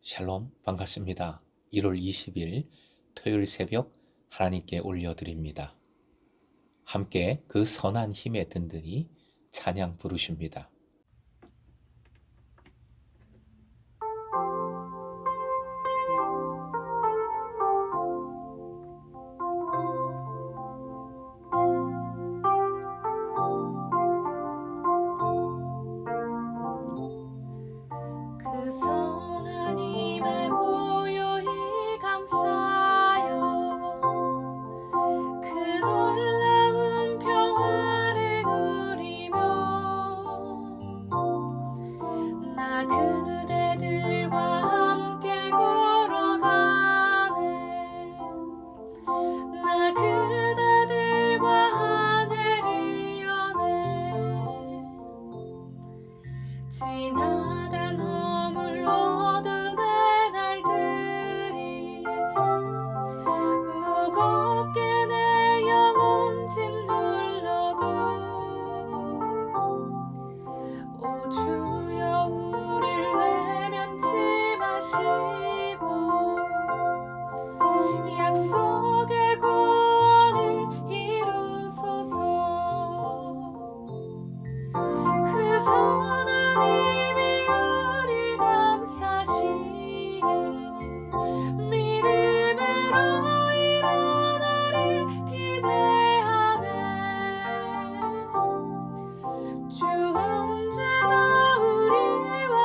샬롬, 반갑습니다. 1월 20일 토요일 새벽 하나님께 올려드립니다. 함께 그 선한 힘에 든든히 찬양 부르십니다. 그 선한 힘에 고요히 감싸요. 그 놀라운 평화를 누리며 나 그대들과 함께 걸어가네. 나 그대들과 하늘을 여네. 지나다 머물 어둠의 날들이 무겁게 내 영혼 짓눌러도 오 주여 우릴 외면치 마시고 약속의 구원을 이루소서. 그 선한 힘이 우릴 감싸시니 믿음으로 일어나리 기대하네. 주 언제나 우리와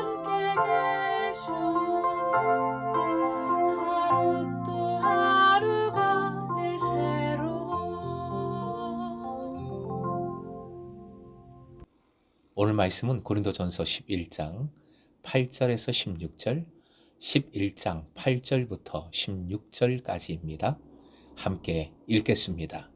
함께 계셔. 하루 또 하루가 늘 새로워. 오늘 말씀은 고린도전서 11장 8절에서 16절, 11장 8절부터 16절까지입니다. 함께 읽겠습니다.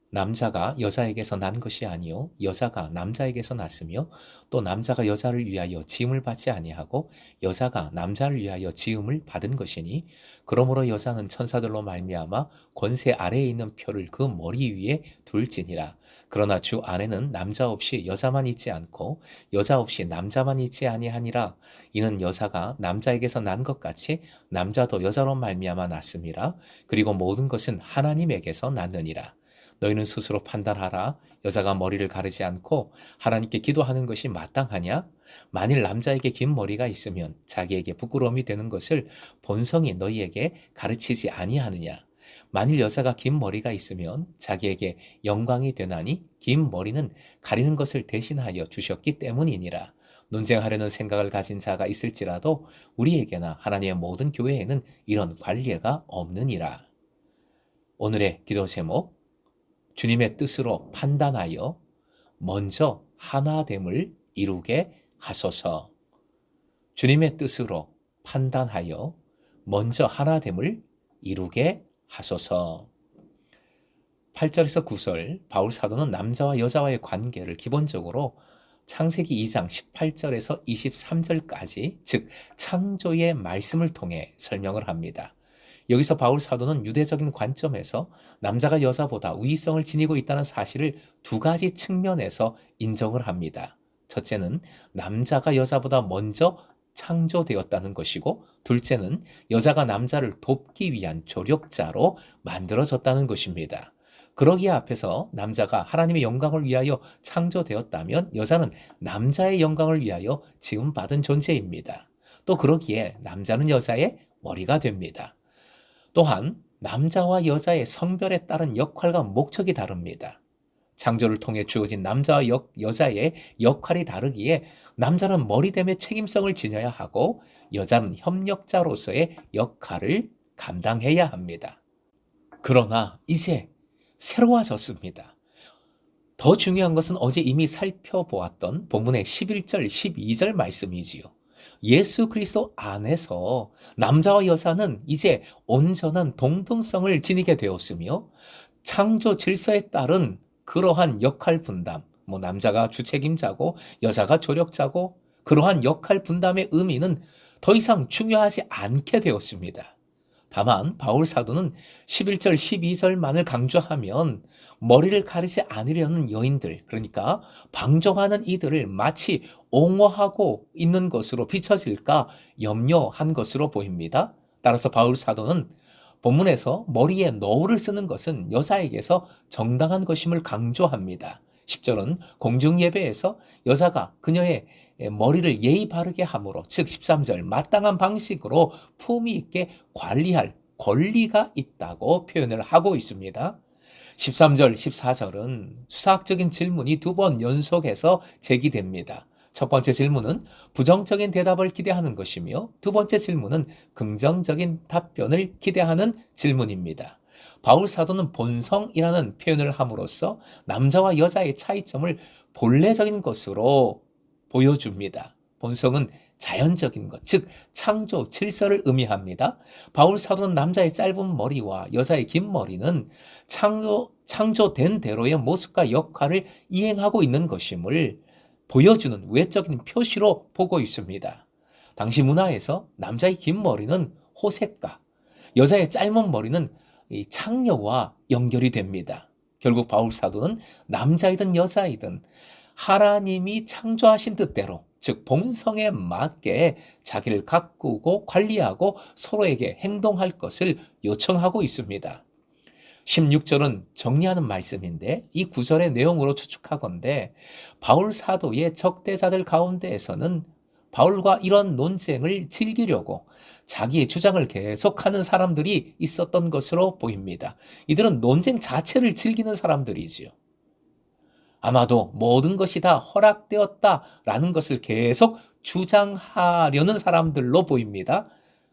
남자가 여자에게서 난 것이 아니요 여자가 남자에게서 났으며 또 남자가 여자를 위하여 지음을 받지 아니하고 여자가 남자를 위하여 지음을 받은 것이니 그러므로 여자는 천사들로 말미암아 권세 아래에 있는 표를 그 머리 위에 둘지니라. 그러나 주 안에는 남자 없이 여자만 있지 않고 여자 없이 남자만 있지 아니하니라. 이는 여자가 남자에게서 난 것 같이 남자도 여자로 말미암아 났음이라. 그리고 모든 것은 하나님에게서 났느니라. 너희는 스스로 판단하라. 여자가 머리를 가르지 않고 하나님께 기도하는 것이 마땅하냐? 만일 남자에게 긴 머리가 있으면 자기에게 부끄러움이 되는 것을 본성이 너희에게 가르치지 아니하느냐? 만일 여자가 긴 머리가 있으면 자기에게 영광이 되나니 긴 머리는 가리는 것을 대신하여 주셨기 때문이니라. 논쟁하려는 생각을 가진 자가 있을지라도 우리에게나 하나님의 모든 교회에는 이런 관례가 없느니라. 오늘의 기도 제목, 주님의 뜻으로 판단하여 먼저 하나됨을 이루게 하소서. 주님의 뜻으로 판단하여 먼저 하나됨을 이루게 하소서. 8절에서 9절 바울 사도는 남자와 여자와의 관계를 기본적으로 창세기 2장 18절에서 23절까지 즉 창조의 말씀을 통해 설명을 합니다. 여기서 바울 사도는 유대적인 관점에서 남자가 여자보다 우위성을 지니고 있다는 사실을 두 가지 측면에서 인정을 합니다. 첫째는 남자가 여자보다 먼저 창조되었다는 것이고, 둘째는 여자가 남자를 돕기 위한 조력자로 만들어졌다는 것입니다. 그러기에 앞에서 남자가 하나님의 영광을 위하여 창조되었다면 여자는 남자의 영광을 위하여 지음받은 존재입니다. 또 그러기에 남자는 여자의 머리가 됩니다. 또한 남자와 여자의 성별에 따른 역할과 목적이 다릅니다. 창조를 통해 주어진 남자와 여자의 역할이 다르기에 남자는 머리됨의 책임성을 지녀야 하고 여자는 협력자로서의 역할을 감당해야 합니다. 그러나 이제 새로워졌습니다. 더 중요한 것은 어제 이미 살펴보았던 본문의 11절, 12절 말씀이지요. 예수 그리스도 안에서 남자와 여자는 이제 온전한 동등성을 지니게 되었으며 창조 질서에 따른 그러한 역할 분담, 남자가 주책임자고 여자가 조력자고 그러한 역할 분담의 의미는 더 이상 중요하지 않게 되었습니다. 다만 바울 사도는 11절 12절만을 강조하면 머리를 가리지 않으려는 여인들, 그러니까 방종하는 이들을 마치 옹호하고 있는 것으로 비춰질까 염려한 것으로 보입니다. 따라서 바울 사도는 본문에서 머리에 너울을 쓰는 것은 여자에게서 정당한 것임을 강조합니다. 10절은 공중예배에서 여자가 그녀의 머리를 예의 바르게 함으로, 즉 13절 마땅한 방식으로 품위 있게 관리할 권리가 있다고 표현을 하고 있습니다. 13절, 14절은 수학적인 질문이 두 번 연속해서 제기됩니다. 첫 번째 질문은 부정적인 대답을 기대하는 것이며 두 번째 질문은 긍정적인 답변을 기대하는 질문입니다. 바울 사도는 본성이라는 표현을 함으로써 남자와 여자의 차이점을 본래적인 것으로 보여줍니다. 본성은 자연적인 것, 즉 창조 질서를 의미합니다. 바울 사도는 남자의 짧은 머리와 여자의 긴 머리는 창조된 대로의 모습과 역할을 이행하고 있는 것임을 보여주는 외적인 표시로 보고 있습니다. 당시 문화에서 남자의 긴 머리는 호색과 여자의 짧은 머리는 이 창녀와 연결이 됩니다. 결국 바울 사도는 남자이든 여자이든 하나님이 창조하신 뜻대로, 즉 본성에 맞게 자기를 가꾸고 관리하고 서로에게 행동할 것을 요청하고 있습니다. 16절은 정리하는 말씀인데 이 구절의 내용으로 추측하건대 바울 사도의 적대자들 가운데에서는 바울과 이런 논쟁을 즐기려고 자기의 주장을 계속하는 사람들이 있었던 것으로 보입니다. 이들은 논쟁 자체를 즐기는 사람들이지요. 아마도 모든 것이 다 허락되었다라는 것을 계속 주장하려는 사람들로 보입니다.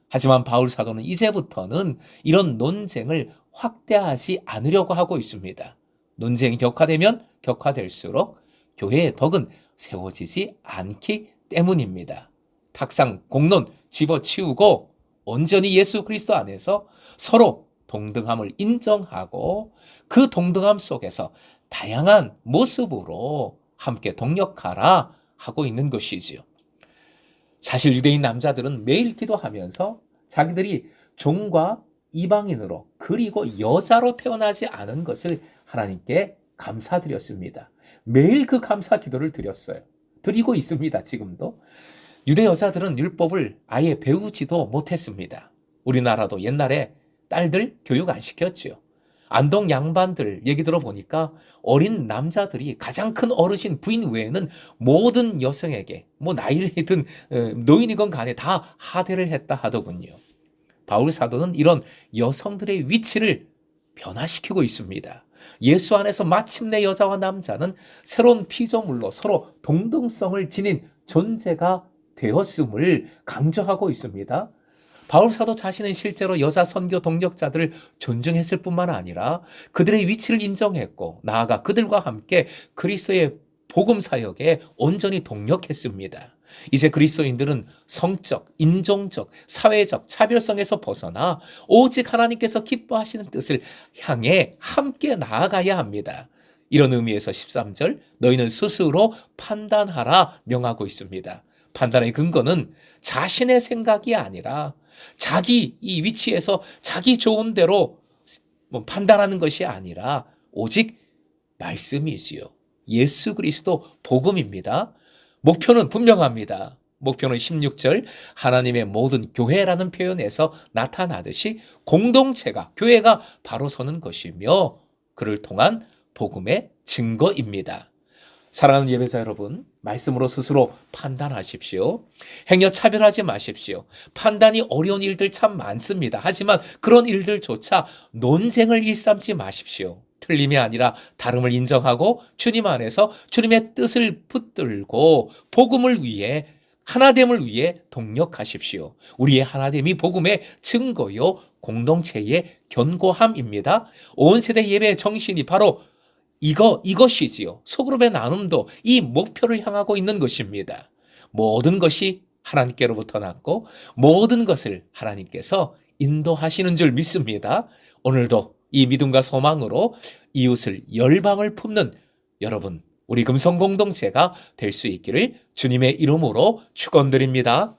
하지만 바울 사도는 이제부터는 이런 논쟁을 확대하지 않으려고 하고 있습니다. 논쟁이 격화되면 격화될수록 교회의 덕은 세워지지 않기 때문입니다. 탁상, 공론 집어치우고 온전히 예수 그리스도 안에서 서로 동등함을 인정하고 그 동등함 속에서 다양한 모습으로 함께 동역하라 하고 있는 것이지요. 사실 유대인 남자들은 매일 기도하면서 자기들이 종과 이방인으로 그리고 여자로 태어나지 않은 것을 하나님께 감사드렸습니다. 매일 그 감사 기도를 드렸어요. 드리고 있습니다. 지금도. 유대 여자들은 율법을 아예 배우지도 못했습니다. 우리나라도 옛날에 딸들 교육 안 시켰지요. 안동 양반들 얘기 들어보니까 어린 남자들이 가장 큰 어르신 부인 외에는 모든 여성에게 뭐 나이든 노인이건 간에 다 하대를 했다 하더군요. 바울 사도는 이런 여성들의 위치를 변화시키고 있습니다. 예수 안에서 마침내 여자와 남자는 새로운 피조물로 서로 동등성을 지닌 존재가 되었음을 강조하고 있습니다. 바울 사도 자신은 실제로 여자 선교 동력자들을 존중했을 뿐만 아니라 그들의 위치를 인정했고 나아가 그들과 함께 그리스도의 복음 사역에 온전히 동력했습니다. 이제 그리스도인들은 성적, 인종적, 사회적 차별성에서 벗어나 오직 하나님께서 기뻐하시는 뜻을 향해 함께 나아가야 합니다. 이런 의미에서 13절 너희는 스스로 판단하라 명하고 있습니다. 판단의 근거는 자신의 생각이 아니라 자기 이 위치에서 자기 좋은 대로 판단하는 것이 아니라 오직 말씀이지요. 예수 그리스도 복음입니다. 목표는 분명합니다. 목표는 16절 하나님의 모든 교회라는 표현에서 나타나듯이 공동체가 교회가 바로 서는 것이며 그를 통한 복음의 증거입니다. 사랑하는 예배자 여러분, 말씀으로 스스로 판단하십시오. 행여 차별하지 마십시오. 판단이 어려운 일들 참 많습니다. 하지만 그런 일들조차 논쟁을 일삼지 마십시오. 틀림이 아니라 다름을 인정하고 주님 안에서 주님의 뜻을 붙들고 복음을 위해 하나됨을 위해 동력하십시오. 우리의 하나됨이 복음의 증거요 공동체의 견고함입니다. 온 세대 예배의 정신이 바로 이것이지요. 소그룹의 나눔도 이 목표를 향하고 있는 것입니다. 모든 것이 하나님께로부터 났고 모든 것을 하나님께서 인도하시는 줄 믿습니다. 오늘도 이 믿음과 소망으로 이웃을 열방을 품는 여러분, 우리 금성 공동체가 될 수 있기를 주님의 이름으로 축원드립니다.